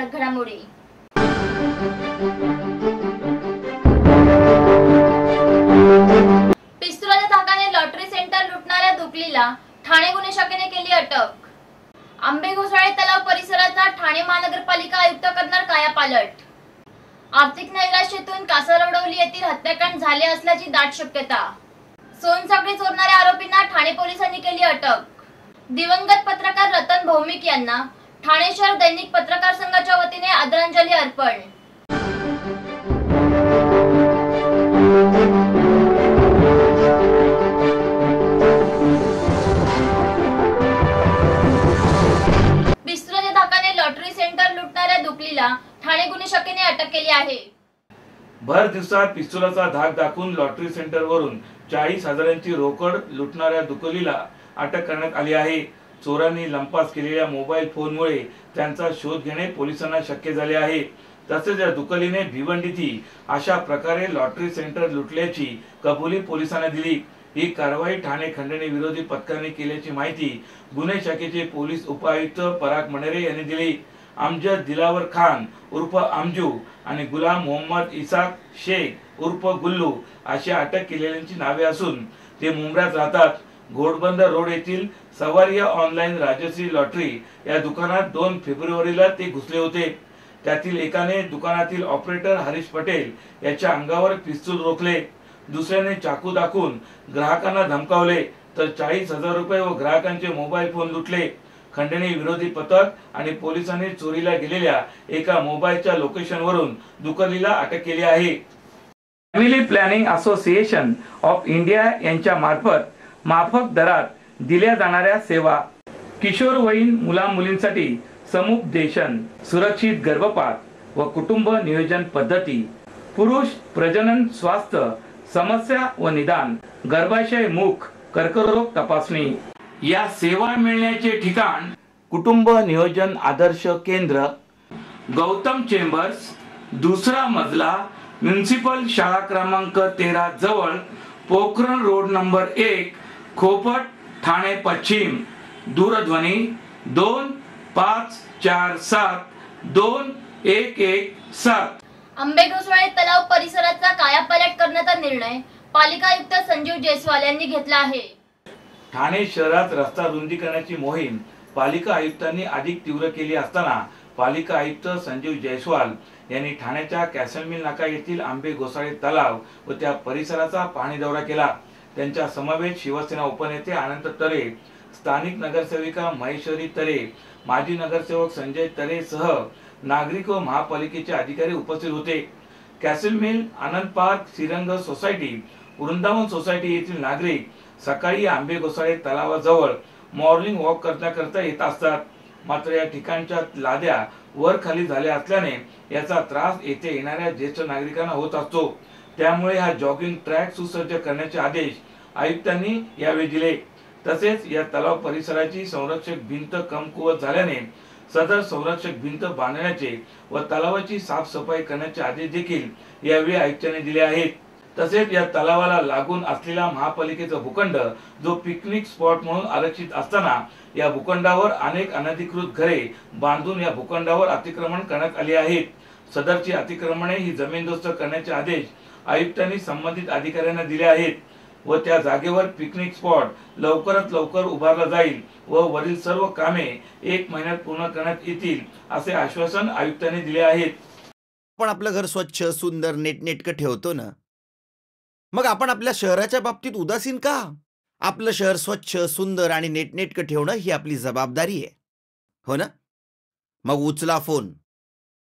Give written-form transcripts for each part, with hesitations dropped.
ठळक घडामोडी। पिस्तुलाच्या धाकाने lottery centre लुटणाऱ्या दुकलीला ठाणे गुन्हे शाखेने केली अटक। आंबेघोसाळे तलाव परिसराचा ठाणे महानगरपालिका आयुक्त करणार कायापालट। आर्थिक नैराश्यातून कासारवडवली येथील हत्याकांड झाले असल्याची दाट शक्यता। सोनसाखळी चोरणाऱ्या आरोपींना ठाणे पोलिसांनी केली अटक। दिवंगत पत्रकार रतन भौमिक यांना ठाणे शहर दैनिक पत्रकार संघाच्या वतीने आदरांजली अर्पण। पिस्तुलाच्या धाकाने लॉटरी सेंटर लुटणाऱ्या दुकलीला ठाणे गुन्हे शाखेने अटक केली आहे। भर दिवसात पिस्तुलाचा धाक दाखवून लॉटरी सेंटर वरून 40,000ची रोकड लुटणाऱ्या दुकलीला अटक करण्यात आली आहे। चोरांनी लंपास केलेल्या मोबाईल फोनमुळे त्यांचा शोध घेणे पोलिसांना शक्य झाले आहे। तसेच या दुकलीने भिवंडीतील अशा प्रकारे लॉटरी सेंटर लुटल्याची कबुली पोलिसांना दिली। ही कारवाई ठाणे खंडणी विरोधी पथकाने केल्याची माहिती गुन्हे शाखेचे पोलीस उपायुक्त पराग मणेरे यांनी दिली। अमजद दिलावर खान उर्फ अमजू आणि गुलाम मोहम्मद इसाक शेख उर्फ गुल्लू अशी अटक केलेल्यांची नावे असून ते मुंब्र्यात राहतात। घोडबंदर रोड येथील सवारिया ऑनलाईन राजश्री लॉटरी या दुकानात 2 फेब्रुवारीला ते घुसले होते। त्यातील एकाने दुकानातील ऑपरेटर हरीश पटेल याच्या अंगावर पिस्तूल रोखले, दुसऱ्याने चाकू दाखवून ग्राहकांना धमकावले, तर 40,000 रुपये व ग्राहकांचे मोबाईल फोन लुटले। खंडणी विरोधी पथक आणि पोलिसांनी चोरीला गेलेल्या एका मोबाईलच्या लोकेशनवरून दुकलीला अटक केली आहे। Family planning association of India यांच्या मार्फत माफक दरात दिल्या जाणाऱ्या सेवा, किशोरवयीन मुला-मुलींसाठी समुपदेशन, सुरक्षित गर्भपात व कुटुंब नियोजन पद्धती, पुरुष प्रजनन स्वास्थ्य समस्या व निदान, गर्भाशय मुख कर्करोग तपासणी या सेवा मिळण्याचे ठिकाण कुटुंब नियोजन आदर्श केंद्र, गौतम चेंबर्स, दुसरा मजला, म्युनिसिपल शाळा क्रमांक 13 जवळ, पोखरण रोड नंबर 1, खोपट, ठाणे पश्चिम। दूरध्वनी 25472117। आंबेघोसाळे तलाव परिसराचा कायापालट करण्याचा निर्णय पालिका आयुक्त संजीव जयस्वाल यांनी घेतला आहे। ठाणे शहरात रस्ता रुंदीकरणाची मोहीम पालिका आयुक्तांनी अधिक तीव्र केली असताना पालिका आयुक्त संजीव जयस्वाल यांनी ठाण्याच्या कॅसल मिल नाका येथील आंबेघोसाळे तलाव व त्या परिसराचा पाहणी दौरा केला। त्यांच्या समवेत शिवसेना उपनेते अनंत तरे, स्थानिक नगरसेविका महेश्वरी तरे, माजी नगरसेवक संजय तरे सह नागरिक व महापालिकेचे अधिकारी उपस्थित होते। Castle mill, Anand park, Shrirang society, Vrindavan society येथील नागरिक सकाळी आंबेघोसाळे तलावाजवळ मॉर्निंग वॉक करण्याकरता येत असतात। मात्र या ठिकाणच्या लाद्या वर खाली झाल्या असल्याने याचा त्रास येथे येणाऱ्या ज्येष्ठ नागरिकांना होत असतो। त्यामुळे हा जॉगिंग ट्रॅक सुसज्ज करण्याचे आदेश आयुक्तांनी यावेळी दिले। तसेच या तलाव परिसराची संरक्षक भिंत कमकुवत झाल्याने सदर संरक्षक भिंत बांधण्याचे व तलावाची साफसफाई करण्याचे आदेश देखील यावेळी आयुक्तांनी दिले आहेत। तसेच या तलावाला लागून असलेला महापालिकेचा भूखंड जो पिकनिक स्पॉट म्हणून आरक्षित असताना या भूखंडावर अनेक अनधिकृत घरे बांधून या भूखंडावर अतिक्रमण करण्यात आले आहेत। सदरची अतिक्रमणे ही जमीनदोस्त करण्याचे आदेश आयुक्तांनी संबंधित अधिकाऱ्यांना दिले आहेत व त्या जागेवर पिकनिक स्पॉट लवकरात लवकर उभारला जाईल व वरील सर्व कामे 1 महिन्यात पूर्ण करण्यात येतील असे आश्वासन आयुक्तांनी दिले आहेत। आपण आपलं घर स्वच्छ, सुंदर, नीटनेटकं ठेवतो ना, मग आपण आपल्या शहराच्या बाबतीत उदासीन का? आपलं शहर स्वच्छ, सुंदर आणि नीटनेटकं ठेवणं ही आपली जबाबदारी आहे, हो ना? मग उचला फोन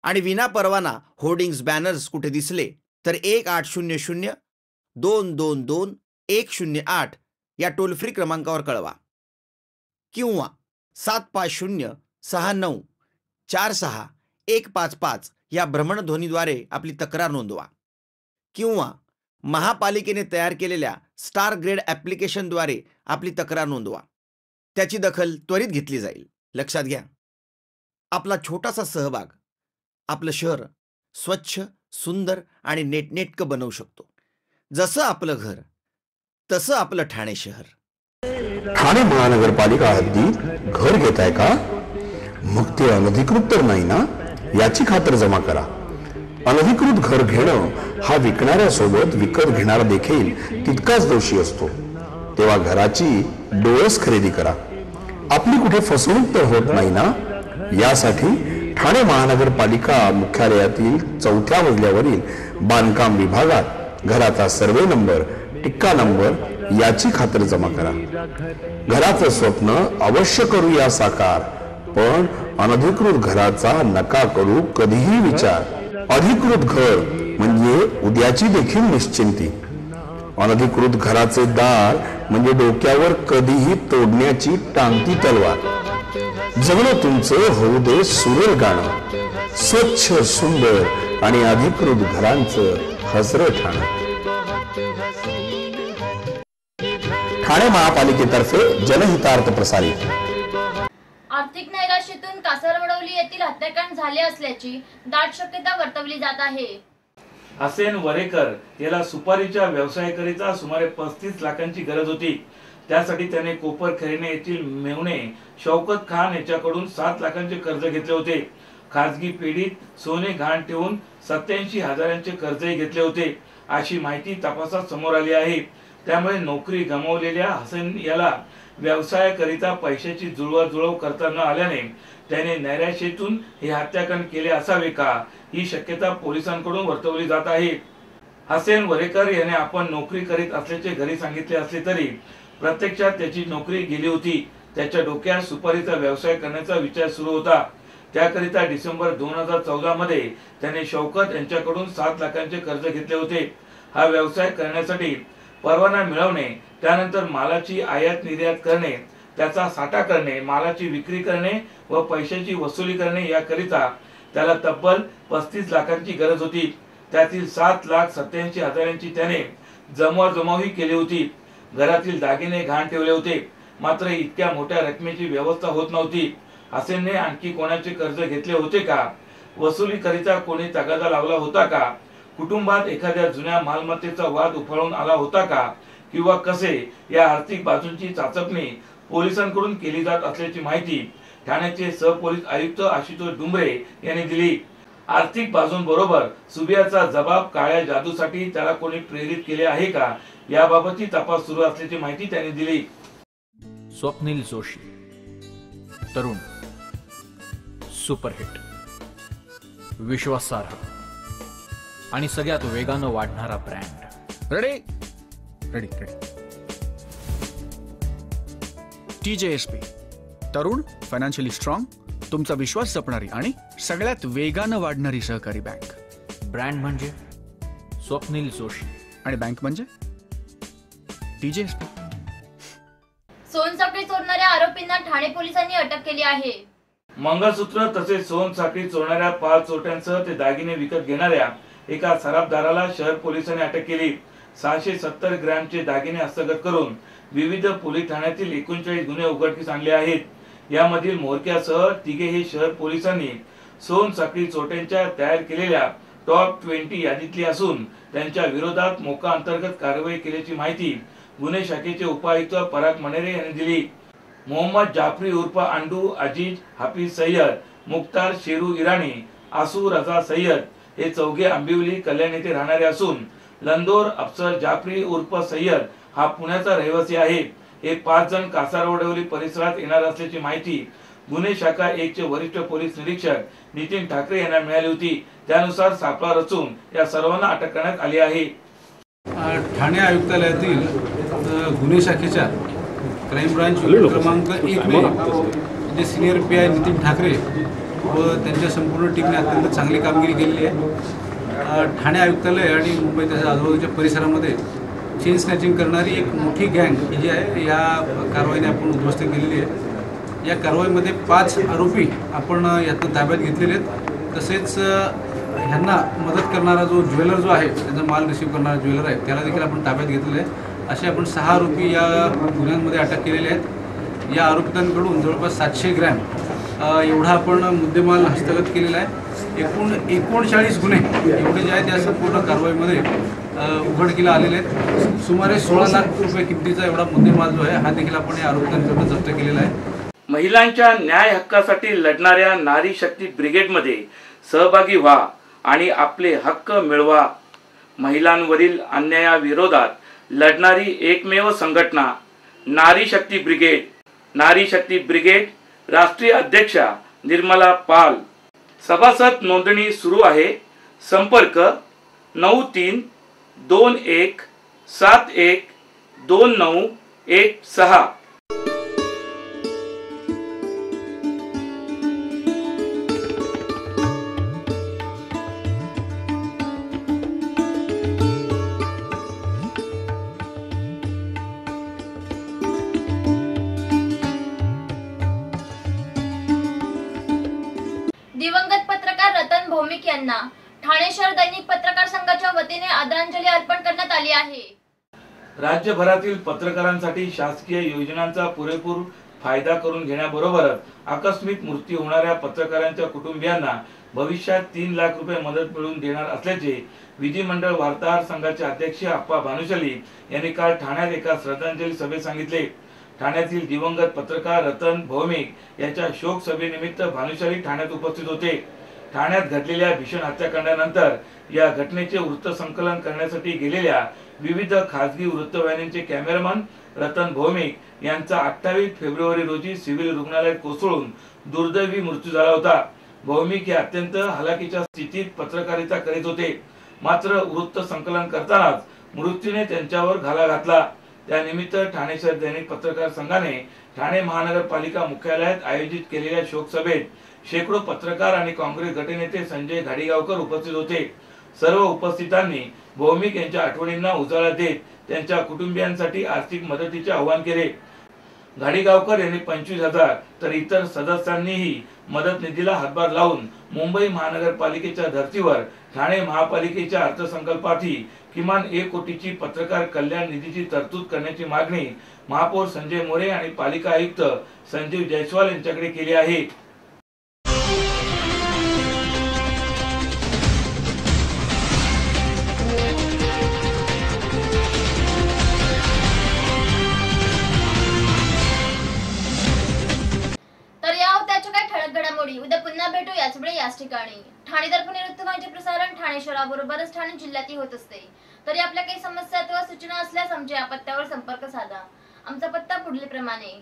आणि विना परवाना होर्डिंग्स, बॅनर्स कुठे दिसले तर 1800-222-108 या टोल फ्री क्रमांकावर कळवा किंवा 7506946155 या भ्रमणध्वनीद्वारे आपली तक्रार नोंदवा किंवा महापालिकेने तयार केलेल्या स्टार ग्रेड ॲप्लिकेशनद्वारे आपली तक्रार नोंदवा। त्याची दखल त्वरित घेतली जाईल। लक्षात घ्या, आपला छोटासा सहभाग आपलं शहर स्वच्छ, सुंदर आणि नेटनेटकं बनवू शकतो। जसं आपलं घर तसं आपलं ठाणे शहर। ठाणे महानगरपालिका हद्दीत घर घेताय का? मग ते अनधिकृत तर नाही ना? याची खातर जमा करा. अनधिकृत घर घेणं हा विकणाऱ्यासोबत विकत घेणारा देखील तितकाच दोषी असतो. तेव्हा घराची डोळस खरेदी करा. आपली कुठे फसवणूक तर होत नाही ना. यासाठी ठाणे महानगरपालिका मुख्यालयातील 4थ्या मजल्यावरील बांधकाम विभागात घराचा सर्वे नंबर, टिक्का नंबर याची खातर जमा करा. घराचं स्वप्न अवश्य करूया साकार, पण अनधिकृत घराचा नका करू कधीही विचार. अधिकृत घर म्हणजे उद्याची देखील निश्चिंती. अनधिकृत घराचे दार म्हणजे डोक्यावर कधीही तोडण्याची टांगती तलवार. जगणं तुमचं होऊ दे सुरेल गाणं, स्वच्छ सुंदर आणि अधिकृत घरांचं हसरं ठाणं. ठाणे महापालिकेतर्फे जनहितार्थ प्रसारित. आर्थिक नैराश्यातून कासारवडवली येथील हत्याकांड झाले असल्याची दाट शक्यता वर्तवली जात आहे. हसेन वरेकर याला सुपारीच्या व्यवसायाकरिता सुमारे 35 लाखांची गरज होती. त्यासाठी त्याने कोपरखैरणे येथील मेहुणे शौकत खान याच्याकडून 7 लाखांचे कर्ज घेतले होते. खाजगी पेढीत सोने गहाण ठेवून 87,000चे कर्जही घेतले होते अशी माहिती तपासात समोर आली आहे. त्यामुळे नोकरी गमावलेल्या हसन याला व्यवसायाकरिता पैशाची जुळवाजुळव करता न आल्याने त्याने नैराश्यातून हे हत्याकांड केले असावे का, ही शक्यता पोलिसांकडून वर्तवली जात आहे. हसेन वरेकर याने आपण नोकरी करीत असल्याचे घरी सांगितले असले तरी प्रत्यक्षात त्याची नोकरी गेली होती. त्याच्या डोक्यात सुपारीचा व्यवसाय करण्याचा विचार सुरू होता. त्याकरिता डिसेंबर 2014 मध्ये त्याने शौकत यांच्याकडून 7 लाखांचे कर्ज घेतले होते. हा व्यवसाय करण्यासाठी परवाना मिळवणे, त्यानंतर मालाची आयात निर्यात करणे, त्याचा साठा करणे, मालाची विक्री करणे व पैशाची वसुली करणे याकरिता त्याला तब्बल 35 लाखांची गरज होती. त्यातील 7,87,000ची त्याने जमवाजमावही केली होती. घरातील दागिने गहाण ठेवले होते. मात्र इतक्या मोठ्या रकमेची व्यवस्था होत नव्हती. हसेनने आणखी कोणाचे कर्ज घेतले होते का? वसुलीकरिता कोणी तगादा लावला होता का? कुटुंबात एखाद्या जुन्या मालमत्तेचा वाद उफाळून आला होता का? किंवा कसे, या आर्थिक बाजूंची चाचपणी पोलिसांकडून केली जात असल्याची माहिती ठाण्याचे सहपोलीस आयुक्त आशुतोष डुंबरे यांनी दिली. आर्थिक बाजूंबरोबर सुबियाचा जबाब काळ्या जादूसाठी त्याला कोणी प्रेरित केले आहे का, याबाबतही तपास सुरू असल्याची माहिती त्यांनी दिली. स्वप्नील जोशी, तरुण, सुपरहिट, विश्वासार्ह आणि सगळ्यात वेगानं वाढणारा brand. Ready ready ready. TJSP, तरुण, फायनान्शियली स्ट्रॉंग, तुमचा विश्वास जपणारी आणि सगळ्यात वेगानं वाढणारी सहकारी बँक. ब्रँड म्हणजे स्वप्नील जोशी आणि बँक म्हणजे TJSP. सोनसाखळी चोरणाऱ्या आरोपींना ठाणे पोलिसांनी अटक केली आहे. मंगळसूत्र तसेच सोनसाखळी चोरणाऱ्या 5 चोरट्यांसह ते दागिने विकत घेणाऱ्या एका सराफदाराला शहर पोलिसांनी अटक केली. 670 ग्रॅमचे दागिने हस्तगत करून विविध पोलीस ठाण्यातील 39 गुन्हे उघडकीस आणले आहेत. यामधील म्होरक्यासह तिघेही शहर पोलिसांनी सोनसाखळी चोरट्यांच्या तयार केलेल्या टॉप 20 यादीतली असून त्यांच्या विरोधात मोका अंतर्गत कारवाई केल्याची माहिती गुन्हे शाखेचे उपायुक्त पराग मनेरे यांनी दिली. मोहम्मद जाफरी उर्फ अंडू, अजीज, हाफिज सय्यद, मुख्तार शेरू इराणी, आसू रजा सय्यद हे चौघे आंबिवली कल्याण येथे राहणारे असून लंदोर अफसर जाफरी उर्फ सय्यद हा पुण्याचा रहिवासी आहे. हे 5 जण कासारवडवली परिसरात येणार असल्याची माहिती गुन्हे शाखा 1 चे वरिष्ठ पोलीस निरीक्षक नितीन ठाकरे यांना मिळाली होती. त्यानुसार सापळा रचून या सर्वांना अटक करण्यात आली आहे. ठाणे आयुक्तालयातील गुन्हे शाखेच्या क्राईम ब्रांच क्रमांक 1 मध्ये सिनियर PI नितीन ठाकरे व त्यांच्या संपूर्ण टीमने अत्यंत चांगली कामगिरी केलेली आहे. ठाणे आयुक्तालय आणि मुंबई त्याच्या आजूबाजूच्या परिसरामध्ये चेन स्नॅचिंग करणारी एक मोठी गँग जी आहे, या कारवाईने आपण उद्ध्वस्त केलेली आहे. या कारवाईमध्ये 5 आरोपी आपण यातनं ताब्यात घेतलेले आहेत. तसेच ह्यांना मदत करणारा जो ज्वेलर जो आहे, त्यांचा माल रिसीव्ह करणारा ज्वेलर आहे, त्याला देखील आपण ताब्यात घेतलेलं आहे. असे आपण 6 आरोपी या गुन्ह्यांमध्ये अटक केलेले आहेत. या आरोपितांकडून जवळपास 700 ग्रॅम एवढा आपण मुद्देमाल हस्तगत केलेला आहे. एकूण 39 गुन्हे एवढे जे आहेत त्या संपूर्ण कारवाईमध्ये उघडकीला आलेले आहेत. सुमारे 16 लाख रुपये किमतीचा एवढा मुद्देमाल जो आहे हा देखील आपण या आरोपितांकडून जप्त केलेला आहे. महिलांच्या न्याय हक्कासाठी लढणाऱ्या नारी शक्ती ब्रिगेडमध्ये सहभागी व्हा आणि आपले हक्क मिळवा. महिलांवरील अन्यायाविरोधात लढणारी एकमेव संघटना नारी शक्ती ब्रिगेड. नारी शक्ती ब्रिगेड राष्ट्रीय अध्यक्षा निर्मला पाल. सभासद नोंदणी सुरू आहे. संपर्क 9321712916. दिवंगत पत्रकार रतन भौमिक यांना ठाणे शहर दैनिक पत्रकार संघाच्या वतीने आदरांजली अर्पण करण्यात आली आहे. राज्यभरातील पत्रकारांसाठी शासकीय योजनांचा पुरेपूर फायदा करून घेण्याबरोबरच आकस्मिक मृत्यू होणाऱ्या पत्रकारांच्या कुटुंबियांना भविष्यात 3 लाख रुपये मदत मिळवून देणार असल्याचे विधिमंडळ वार्ताहर संघाचे अध्यक्ष अप्पा भानुशाली यांनी काल ठाण्यात एका श्रद्धांजली सभेत सांगितले. ठाण्यातील दिवंगत पत्रकार रतन भौमिक यांच्या शोक सभेनिमित्त भानुशाली ठाण्यात उपस्थित होते. ठाण्यात घडलेल्या भीषण हत्याकांडानंतर या घटनेचे वृत्तसंकलन करण्यासाठी गेलेल्या विविध खासगी वृत्तवाहिन्यांचे कॅमेरामन रतन भौमिक यांचा 28 फेब्रुवारी रोजी सिव्हिल रुग्णालयात कोसळून दुर्दैवी मृत्यू झाला होता. भौमिक हे अत्यंत हलाखीच्या स्थितीत पत्रकारिता करीत होते. मात्र वृत्त संकलन करतानाच मृत्यूने त्यांच्यावर घाला घातला. त्यानिमित्त ठाणे शहर दैनिक पत्रकार संघाने ठाणे महानगरपालिका मुख्यालयात आयोजित केलेल्या शोक सभेत शेकडो पत्रकार आणि काँग्रेस गटनेते संजय घाडीगावकर उपस्थित होते. सर्व उपस्थितांनी भौमिक यांच्या आठवणींना उजाळा देत त्यांच्या कुटुंबियांसाठी आर्थिक मदतीचे आवाहन केले. घाडीगावकर यांनी 25,000 तर इतर सदस्यांनीही मदत निधीला हातभार लावून मुंबई महानगरपालिकेच्या धर्तीवर ठाणे महापालिकेच्या अर्थसंकल्पातही किमान 1 कोटीची पत्रकार कल्याण निधीची तरतूद करण्याची मागणी महापौर संजय मोरे आणि पालिका आयुक्त संजीव जयस्वाल यांच्याकडे केली आहे. तर या होत्याच्या काही ठळक घडामोडी. उद्या पुन्हा भेटू याच वेळी याच ठिकाणी. ठाणे दर्पण वृत्तवाहिनीचे प्रसारण ठाणे शहराबरोबरच ठाणे जिल्ह्यातही होत असते. तरी आपल्या काही समस्या अथवा सूचना असल्यास आमच्या या पत्त्यावर संपर्क साधा. आमचा पत्ता पुढील प्रमाणे